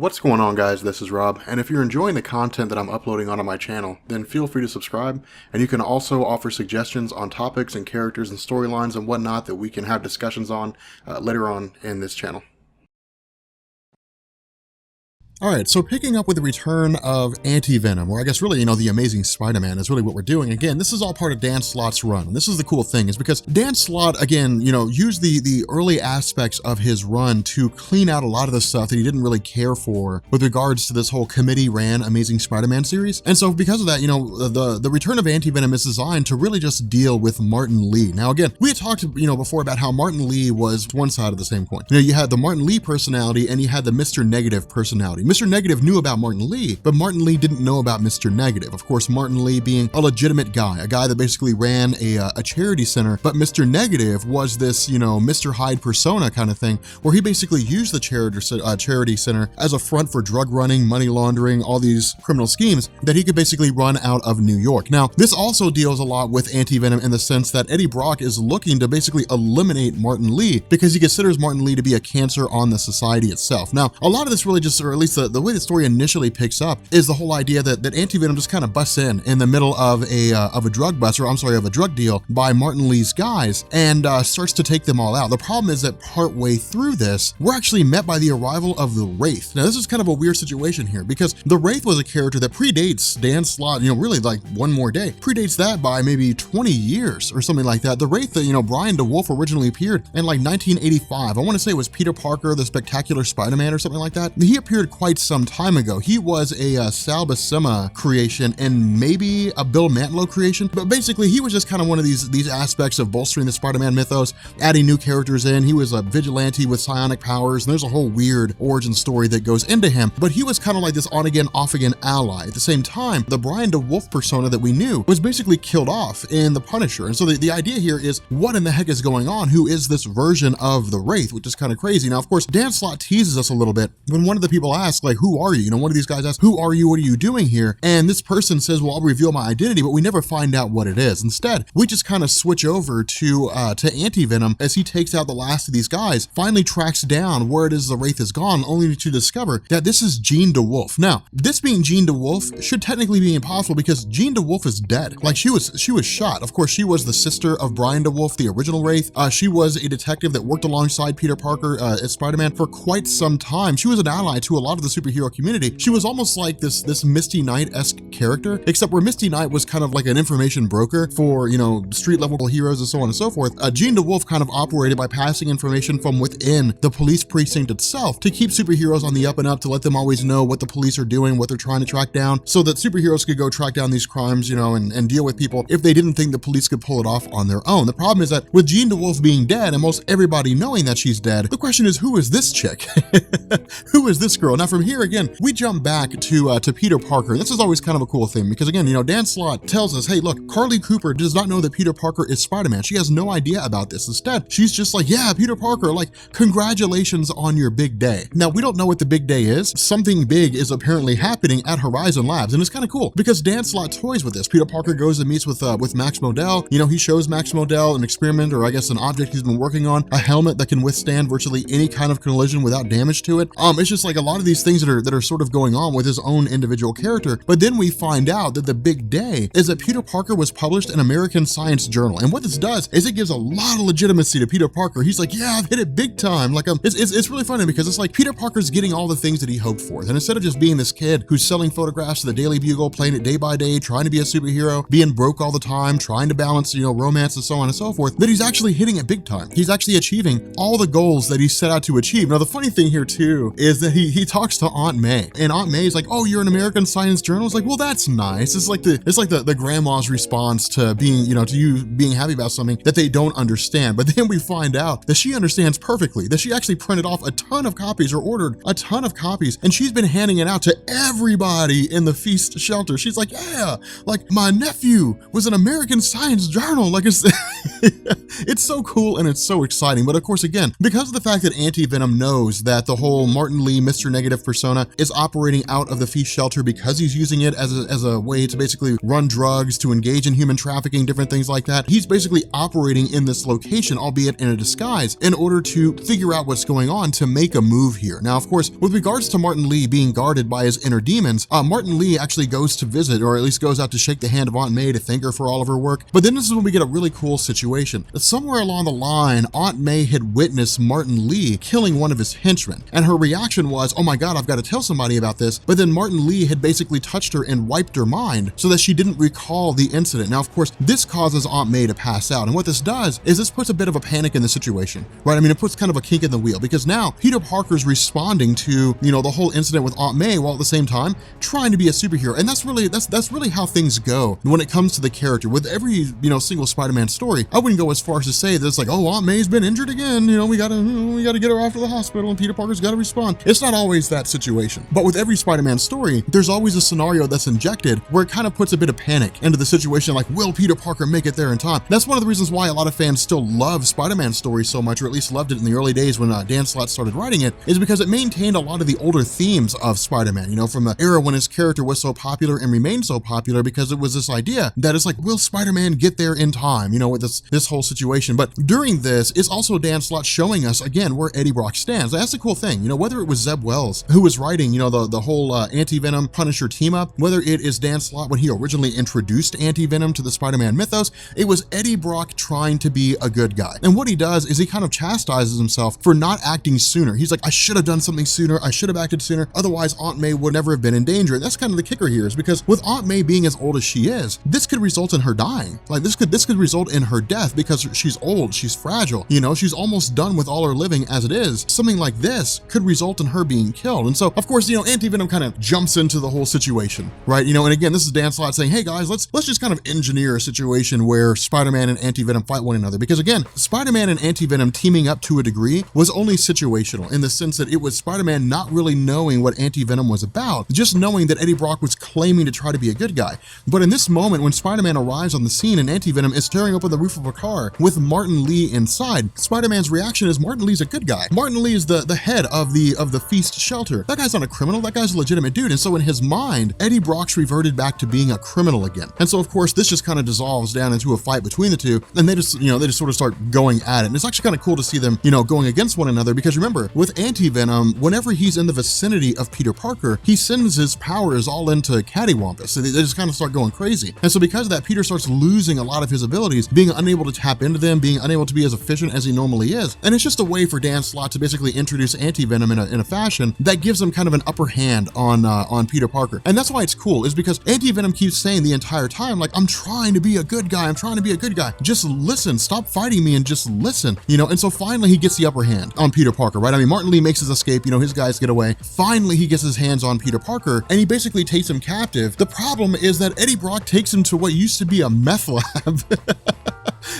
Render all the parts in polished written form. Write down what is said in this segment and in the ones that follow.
What's going on, guys? This is Rob, and if you're enjoying the content that I'm uploading onto my channel, then feel free to subscribe, and you can also offer suggestions on topics and characters and storylines and whatnot that we can have discussions on later on in this channel. Alright, so picking up with the return of Anti Venom, or I guess really, the Amazing Spider-Man is really what we're doing. Again, this is all part of Dan Slott's run, and this is the cool thing, is because Dan Slott, again, used the early aspects of his run to clean out a lot of the stuff that he didn't really care for with regards to this whole committee-ran Amazing Spider-Man series. And so because of that, the return of Anti Venom is designed to really just deal with Martin Lee. Now again, we had talked, before about how Martin Lee was one side of the same coin. You had the Martin Lee personality and you had the Mr. Negative personality. Mr. Negative knew about Martin Lee, but Martin Lee didn't know about Mr. Negative. Of course, Martin Lee being a legitimate guy, a guy that basically ran a charity center, but Mr. Negative was this, Mr. Hyde persona kind of thing, where he basically used the charity center as a front for drug running, money laundering, all these criminal schemes that he could basically run out of New York. Now, this also deals a lot with Anti Venom in the sense that Eddie Brock is looking to basically eliminate Martin Lee because he considers Martin Lee to be a cancer on the society itself. Now, a lot of this really just, or at least the way the story initially picks up, is the whole idea that Anti Venom just kind of busts in the middle of a drug bust, or I'm sorry, of a drug deal by Martin Lee's guys, and starts to take them all out. The problem is that partway through this, we're actually met by the arrival of the Wraith. Now, this is kind of a weird situation here because the Wraith was a character that predates Dan Slott, really like one more day, predates that by maybe 20 years or something like that. The Wraith that, Brian DeWolf originally appeared in like 1985. I want to say it was Peter Parker, the Spectacular Spider-Man or something like that. He appeared quite some time ago. He was a Sal Buscema creation and maybe a Bill Mantlo creation, but basically he was just kind of one of these aspects of bolstering the Spider-Man mythos, adding new characters in. He was a vigilante with psionic powers, and there's a whole weird origin story that goes into him, but he was kind of like this on-again, off-again ally. At the same time, the Brian DeWolf persona that we knew was basically killed off in The Punisher, and so the idea here is, what in the heck is going on? Who is this version of the Wraith, which is kind of crazy. Now, of course, Dan Slott teases us a little bit when one of the people asks, like, who are you? One of these guys asks, who are you? What are you doing here? And this person says, well, I'll reveal my identity, but we never find out what it is. Instead, we just kind of switch over to Anti Venom as he takes out the last of these guys, finally tracks down where it is the Wraith is gone, only to discover that this is Jean DeWolf. Now, this being Jean DeWolf should technically be impossible because Jean DeWolf is dead. Like, she was shot. Of course, she was the sister of Brian DeWolf, the original Wraith. She was a detective that worked alongside Peter Parker as Spider-Man for quite some time. She was an ally to a lot of the superhero community. She was almost like this Misty Knight-esque character, except where Misty Knight was kind of like an information broker for, street level heroes and so on and so forth. Jean DeWolf kind of operated by passing information from within the police precinct itself to keep superheroes on the up and up, to let them always know what the police are doing, what they're trying to track down, so that superheroes could go track down these crimes, and deal with people if they didn't think the police could pull it off on their own. The problem is that with Jean DeWolf being dead and most everybody knowing that she's dead, the question is, who is this chick? Who is this girl? Now, from here again, we jump back to Peter Parker. This is always kind of a cool thing because, again, Dan Slott tells us, hey, look, Carly Cooper does not know that Peter Parker is Spider-Man. She has no idea about this. Instead, she's just like, yeah, Peter Parker, like, congratulations on your big day. Now, we don't know what the big day is. Something big is apparently happening at Horizon Labs, and it's kind of cool because Dan Slott toys with this. Peter Parker goes and meets with Max Modell. He shows Max Modell an experiment, or I guess an object he's been working on, a helmet that can withstand virtually any kind of collision without damage to it. It's just like a lot of these things that are sort of going on with his own individual character. But then we find out that the big day is that Peter Parker was published in American Science Journal. And what this does is it gives a lot of legitimacy to Peter Parker. He's like, yeah, I've hit it big time. Like, it's really funny because it's like Peter Parker's getting all the things that he hoped for. And instead of just being this kid who's selling photographs to the Daily Bugle, playing it day by day, trying to be a superhero, being broke all the time, trying to balance, romance and so on and so forth, that he's actually hitting it big time. He's actually achieving all the goals that he set out to achieve. Now, the funny thing here too is that he talks to Aunt May, and Aunt May is like, oh, you're an American Science Journal? It's like, well, that's nice. It's like the grandma's response to being, to you being happy about something that they don't understand. But then we find out that she understands perfectly, that she actually printed off a ton of copies or ordered a ton of copies, and she's been handing it out to everybody in the Feast shelter. She's like, yeah, like my nephew was an American Science Journal. Like, it's It's so cool and it's so exciting. But of course, again, because of the fact that Anti-Venom knows that the whole Martin Lee Mr. Negative persona is operating out of the feast shelter because he's using it as a way to basically run drugs, to engage in human trafficking, different things like that. He's basically operating in this location, albeit in a disguise, in order to figure out what's going on to make a move here. Now, of course, with regards to Martin Lee being guarded by his inner demons, Martin Lee actually goes to visit, or at least goes out to shake the hand of Aunt May to thank her for all of her work. But then this is when we get a really cool situation. Somewhere along the line, Aunt May had witnessed Martin Lee killing one of his henchmen, and her reaction was, oh my God, I've got to tell somebody about this. But then Martin Lee had basically touched her and wiped her mind so that she didn't recall the incident. Now, of course, this causes Aunt May to pass out. And what this does is this puts a bit of a panic in the situation, right? I mean, it puts kind of a kink in the wheel, because now Peter Parker's responding to, the whole incident with Aunt May, while at the same time trying to be a superhero. And that's really how things go when it comes to the character. With every, single Spider-Man story, I wouldn't go as far as to say that it's like, oh, Aunt May's been injured again. We gotta get her off to the hospital and Peter Parker's gotta respond. It's not always that situation. But with every Spider-Man story, there's always a scenario that's injected where it kind of puts a bit of panic into the situation, like, will Peter Parker make it there in time? That's one of the reasons why a lot of fans still love Spider-Man stories so much, or at least loved it in the early days when Dan Slott started writing it, is because it maintained a lot of the older themes of Spider-Man, from the era when his character was so popular and remained so popular, because it was this idea that it's like, will Spider-Man get there in time, with this whole situation. But during this, it's also Dan Slott showing us, again, where Eddie Brock stands. That's the cool thing, whether it was Zeb Wells, who was writing, the whole Anti-Venom Punisher team up, whether it is Dan Slott when he originally introduced Anti-Venom to the Spider-Man mythos, it was Eddie Brock trying to be a good guy. And what he does is he kind of chastises himself for not acting sooner. He's like, I should have done something sooner. I should have acted sooner. Otherwise, Aunt May would never have been in danger. And that's kind of the kicker here, is because with Aunt May being as old as she is, this could result in her dying. Like this could result in her death, because she's old, she's fragile, she's almost done with all her living as it is. Something like this could result in her being killed. And so, of course, Anti-Venom kind of jumps into the whole situation, right? And again, this is Dan Slott saying, hey guys, let's just kind of engineer a situation where Spider-Man and Anti-Venom fight one another. Because again, Spider-Man and Anti-Venom teaming up to a degree was only situational, in the sense that it was Spider-Man not really knowing what Anti-Venom was about, just knowing that Eddie Brock was claiming to try to be a good guy. But in this moment, when Spider-Man arrives on the scene and Anti-Venom is tearing open the roof of a car with Martin Lee inside, Spider-Man's reaction is, Martin Lee's a good guy. Martin Lee is the head of the feast shelter. That guy's not a criminal, that guy's a legitimate dude. And so in his mind, Eddie Brock's reverted back to being a criminal again. And so of course, this just kind of dissolves down into a fight between the two, and they just sort of start going at it. And it's actually kind of cool to see them, going against one another, because remember, with Anti-Venom, whenever he's in the vicinity of Peter Parker, he sends his powers all into cattywampus. So they just kind of start going crazy. And so because of that, Peter starts losing a lot of his abilities, being unable to tap into them, being unable to be as efficient as he normally is. And it's just a way for Dan Slott to basically introduce Anti-Venom in a fashion that gives him kind of an upper hand on Peter Parker. And that's why it's cool, is because Anti-Venom keeps saying the entire time, like, I'm trying to be a good guy, I'm trying to be a good guy. Just listen, stop fighting me and just listen, And so finally he gets the upper hand on Peter Parker, right? I mean, Martin Lee makes his escape, his guys get away. Finally, he gets his hands on Peter Parker and he basically takes him captive. The problem is that Eddie Brock takes him to what used to be a meth lab.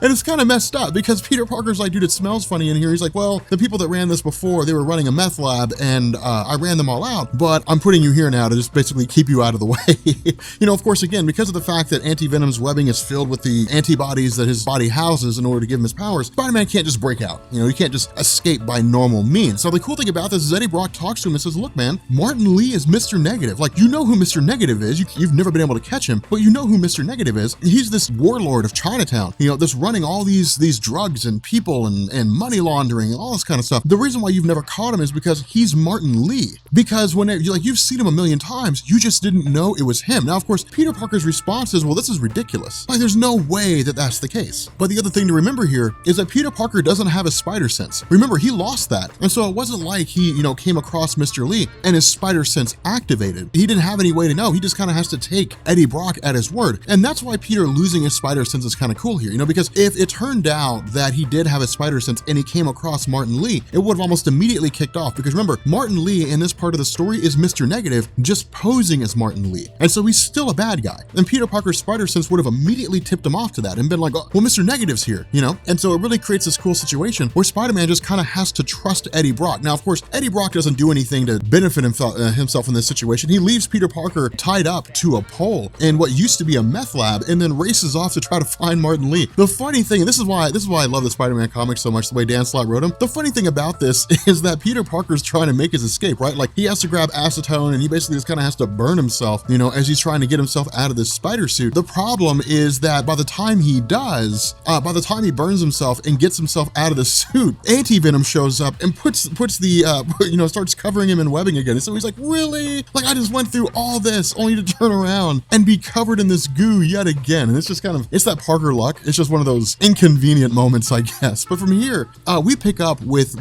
And it's kind of messed up, because Peter Parker's like, dude, it smells funny in here. He's like, well, the people that ran this before, they were running a meth lab, and I ran them all out, but I'm putting you here now to just basically keep you out of the way. Of course, again, because of the fact that Anti-Venom's webbing is filled with the antibodies that his body houses in order to give him his powers, Spider-Man can't just break out. He can't just escape by normal means. So the cool thing about this is Eddie Brock talks to him and says, look, man, Martin Lee is Mr. Negative. Like, you know who Mr. Negative is. You've never been able to catch him, but you know who Mr. Negative is. He's this warlord of Chinatown, that's running all these drugs and people and money laundering and all this kind of stuff. The reason why you've never caught him is because he's Martin Lee. Because when you've seen him a million times, you just didn't know it was him. Now, of course, Peter Parker's response is, well, this is ridiculous. Like, there's no way that that's the case. But the other thing to remember here is that Peter Parker doesn't have a spider sense. Remember, he lost that. And so it wasn't like he, came across Mr. Lee and his spider sense activated. He didn't have any way to know. He just kind of has to take Eddie Brock at his word. And that's why Peter losing his spider sense is kind of cool here, because if it turned out that he did have a spider sense and he came across Martin Lee, it would have almost immediately kicked off, because remember, Martin Lee in this part of the story is Mr. Negative, just posing as Martin Lee. And so he's still a bad guy. And Peter Parker's spider sense would have immediately tipped him off to that and been like, oh, well, Mr. Negative's here, And so it really creates this cool situation where Spider-Man just kind of has to trust Eddie Brock. Now, of course, Eddie Brock doesn't do anything to benefit himself in this situation. He leaves Peter Parker tied up to a pole in what used to be a meth lab and then races off to try to find Martin Lee. The funny thing, and this is why I love the Spider-Man comics so much, the way Dan Slott wrote them. The funny thing about this is that Peter Parker's trying to make his escape, right? Like he has to grab acetone and he basically just kind of has to burn himself, you know, as he's trying to get himself out of this spider suit. The problem is that by the time he does, by the time he burns himself and gets himself out of the suit, Anti-Venom shows up and puts the, you know, starts covering him in webbing again. And so he's like, really? Like I just went through all this only to turn around and be covered in this goo yet again. And it's just kind of, it's that Parker luck. It's just one of those inconvenient moments, I guess. But from here, we pick up with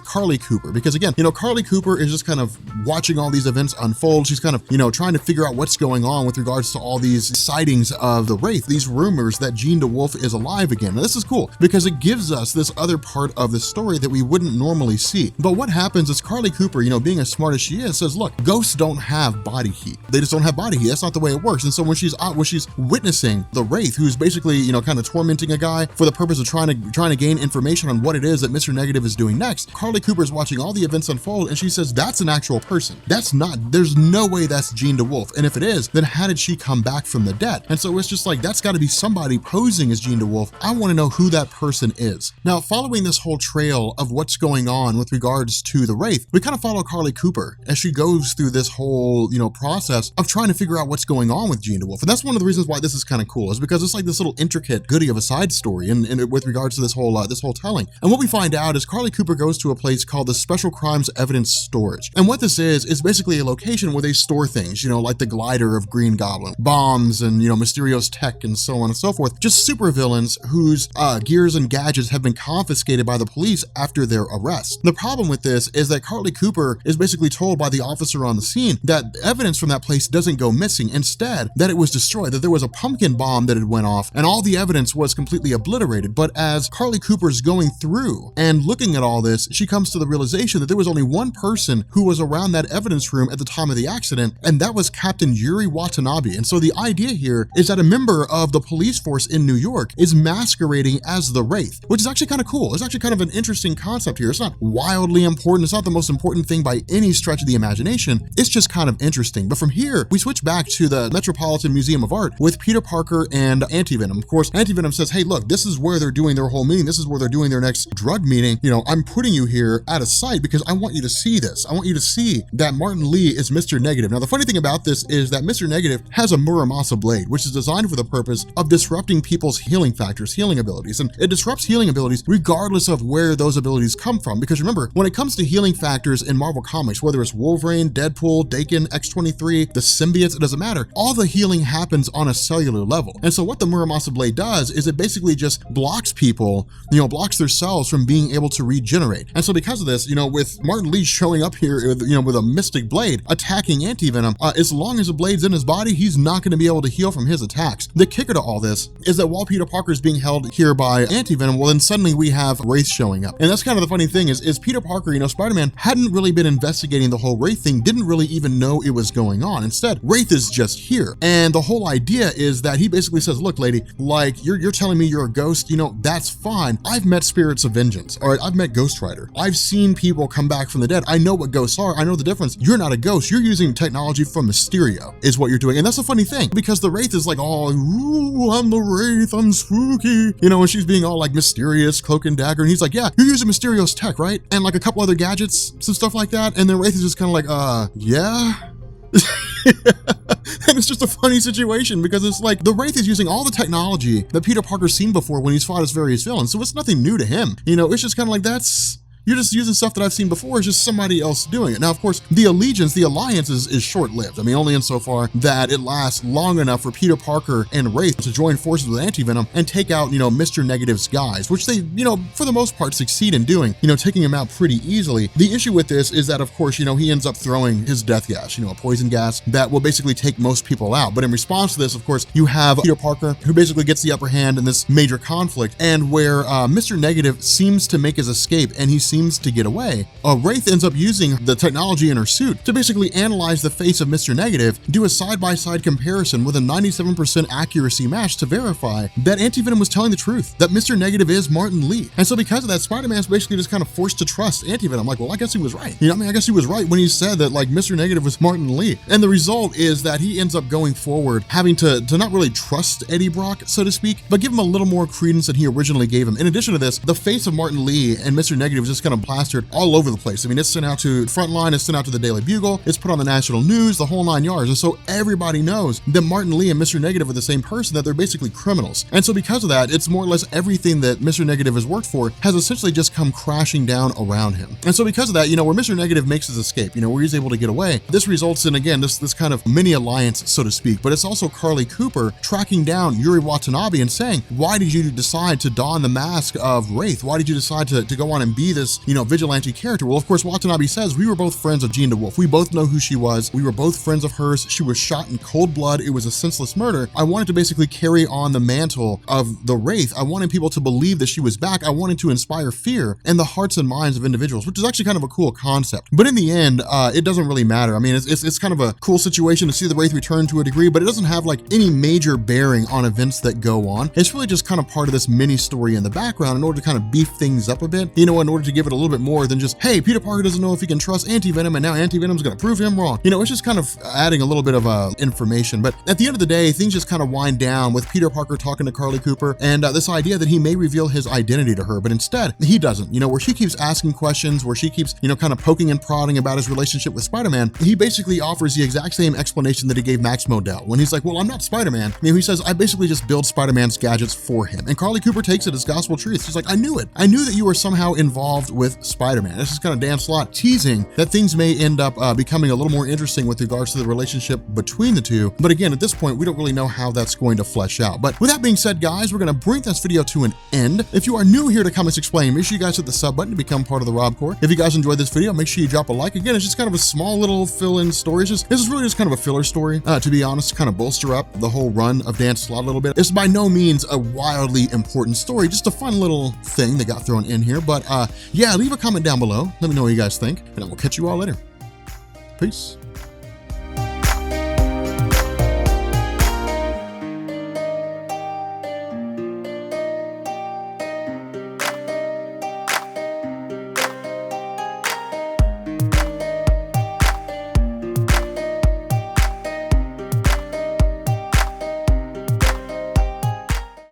Carly Cooper, because again, you know, Carly Cooper is just kind of watching all these events unfold. She's kind of, you know, trying to figure out what's going on with regards to all these sightings of the Wraith, these rumors that Jean DeWolf is alive again. Now this is cool because it gives us this other part of the story that we wouldn't normally see. But what happens is Carly Cooper, you know, being as smart as she is, says, look, ghosts don't have body heat. They just don't have body heat. That's not the way it works. And so when she's witnessing the Wraith, who's basically, you know, kind of tormenting a guy for the purpose of trying to gain information on what it is that Mr. Negative is doing next, Carly Cooper's watching all the events unfold and she says, that's an actual person. There's no way that's Jean DeWolf. And if it is, then how did she come back from the dead? And so it's just like, that's got to be somebody posing as Jean DeWolf. I want to know who that person is. Now, following this whole trail of what's going on with regards to the Wraith, we kind of follow Carly Cooper as she goes through this whole, you know, process of trying to figure out what's going on with Jean DeWolf. And that's one of the reasons why this is kind of cool, is because it's like this little intricate goodie of a side story and with regards to this whole telling. And what we find out is Carly Cooper goes to a place called the Special Crimes Evidence Storage. And what this is basically a location where they store things, you know, like the glider of Green Goblin, bombs and, you know, Mysterio's tech and so on and so forth. Just supervillains whose gears and gadgets have been confiscated by the police after their arrest. The problem with this is that Carly Cooper is basically told by the officer on the scene that evidence from that place doesn't go missing. Instead, that it was destroyed, that there was a pumpkin bomb that had went off and all the evidence was completely obliterated. But as Carly Cooper's going through and looking at all this, she comes to the realization that there was only one person who was around that evidence room at the time of the accident, and that was Captain Yuri Watanabe. And so the idea here is that a member of the police force in New York is masquerading as the Wraith, which is actually kind of cool. It's actually kind of an interesting concept here. It's not wildly important. It's not the most important thing by any stretch of the imagination. It's just kind of interesting. But from here, we switch back to the Metropolitan Museum of Art with Peter Parker and Antivenom. Of course, Antivenom says, hey, look, this is where they're doing their whole meeting. This is where they're doing their next drug meeting. You know, I'm putting you here out of sight because I want you to see this. I want you to see that Martin Lee is Mr. Negative. Now, the funny thing about this is that Mr. Negative has a Muramasa blade, which is designed for the purpose of disrupting people's healing factors, healing abilities. And it disrupts healing abilities regardless of where those abilities come from. Because remember, when it comes to healing factors in Marvel Comics, whether it's Wolverine, Deadpool, Daken, X-23, the symbiotes, it doesn't matter. All the healing happens on a cellular level. And so what the Muramasa blade does is it basically just blocks people, you know, blocks their cells from being able to regenerate. And so because of this, you know, with Martin Lee showing up here, with, you know, with a mystic blade attacking Antivenom, as long as the blade's in his body, he's not going to be able to heal from his attacks. The kicker to all this is that while Peter Parker is being held here by Antivenom, well, then suddenly we have Wraith showing up. And that's kind of the funny thing is Peter Parker, you know, Spider-Man hadn't really been investigating the whole Wraith thing, didn't really even know it was going on. Instead, Wraith is just here. And the whole idea is that he basically says, look, lady, like you're telling me you're a ghost, you know, that's fine. I've met spirits of vengeance. All right, I've met Ghost Rider. I've seen people come back from the dead. I know what ghosts are. I know the difference. You're not a ghost. You're using technology from Mysterio is what you're doing. And that's a funny thing because the Wraith is like, oh, ooh, I'm the Wraith, I'm spooky. You know, and she's being all like mysterious, cloak and dagger. And he's like, yeah, you're using Mysterio's tech, right? And like a couple other gadgets, some stuff like that. And then Wraith is just kind of like, yeah. And it's just a funny situation because it's like the Wraith is using all the technology that Peter Parker's seen before when he's fought his various villains. So it's nothing new to him. You know, it's just kind of like, you're just using stuff that I've seen before. It's just somebody else doing it. Now, of course, the alliance is short-lived. I mean, only insofar that it lasts long enough for Peter Parker and Wraith to join forces with Antivenom and take out, you know, Mr. Negative's guys, which they, you know, for the most part succeed in doing, you know, taking him out pretty easily. The issue with this is that, of course, you know, he ends up throwing his death gas, you know, a poison gas that will basically take most people out. But in response to this, of course, you have Peter Parker who basically gets the upper hand in this major conflict and where Mr. Negative seems to make his escape and he seems seems to get away, Wraith ends up using the technology in her suit to basically analyze the face of Mr. Negative, do a side-by-side comparison with a 97% accuracy match to verify that Antivenom was telling the truth, that Mr. Negative is Martin Li. And so because of that, Spider-Man's basically just kind of forced to trust Antivenom. Like, well, I guess he was right. You know, I mean, I guess he was right when he said that, like, Mr. Negative was Martin Li. And the result is that he ends up going forward having to not really trust Eddie Brock, so to speak, but give him a little more credence than he originally gave him. In addition to this, the face of Martin Li and Mr. Negative is just kind of plastered all over the place. I mean, it's sent out to Frontline, it's sent out to the Daily Bugle, it's put on the national news, the whole 9 yards. And so everybody knows that Martin Li and Mr. Negative are the same person, that they're basically criminals. And so because of that, it's more or less everything that Mr. Negative has worked for has essentially just come crashing down around him. And so because of that, you know, where Mr. Negative makes his escape, you know, where he's able to get away, this results in, again, this kind of mini alliance, so to speak. But it's also Carly Cooper tracking down Yuri Watanabe and saying, why did you decide to don the mask of Wraith? Why did you decide to go on and be this, you know, vigilante character? Well, of course, Watanabe says, we were both friends of Jean DeWolf. We both know who she was. We were both friends of hers. She was shot in cold blood. It was a senseless murder. I wanted to basically carry on the mantle of the Wraith. I wanted people to believe that she was back. I wanted to inspire fear in the hearts and minds of individuals, which is actually kind of a cool concept. But in the end, it doesn't really matter. I mean, it's kind of a cool situation to see the Wraith return to a degree, but it doesn't have like any major bearing on events that go on. It's really just kind of part of this mini story in the background in order to kind of beef things up a bit, you know, in order to give it a little bit more than just, hey, Peter Parker doesn't know if he can trust Antivenom, and now Antivenom's going to prove him wrong. You know, it's just kind of adding a little bit of information. But at the end of the day, things just kind of wind down with Peter Parker talking to Carly Cooper and this idea that he may reveal his identity to her, but instead he doesn't. You know, where she keeps asking questions, where she keeps, you know, kind of poking and prodding about his relationship with Spider-Man, he basically offers the exact same explanation that he gave Max Modell when he's like, well, I'm not Spider-Man. You know, he says, I basically just build Spider-Man's gadgets for him. And Carly Cooper takes it as gospel truth. She's like, I knew it. I knew that you were somehow involved with Spider-Man. This is kind of Dan Slott teasing that things may end up becoming a little more interesting with regards to the relationship between the two. But again, at this point, we don't really know how that's going to flesh out. But with that being said, guys, we're going to bring this video to an end. If you are new here to Comics Explained, make sure you guys hit the sub button to become part of the Rob Corps. If you guys enjoyed this video, make sure you drop a like. Again, it's just kind of a small little fill-in story. This is really just kind of a filler story, to be honest, to kind of bolster up the whole run of Dan Slott a little bit. It's by no means a wildly important story, just a fun little thing that got thrown in here. But yeah, leave a comment down below. Let me know what you guys think, and I will catch you all later. Peace.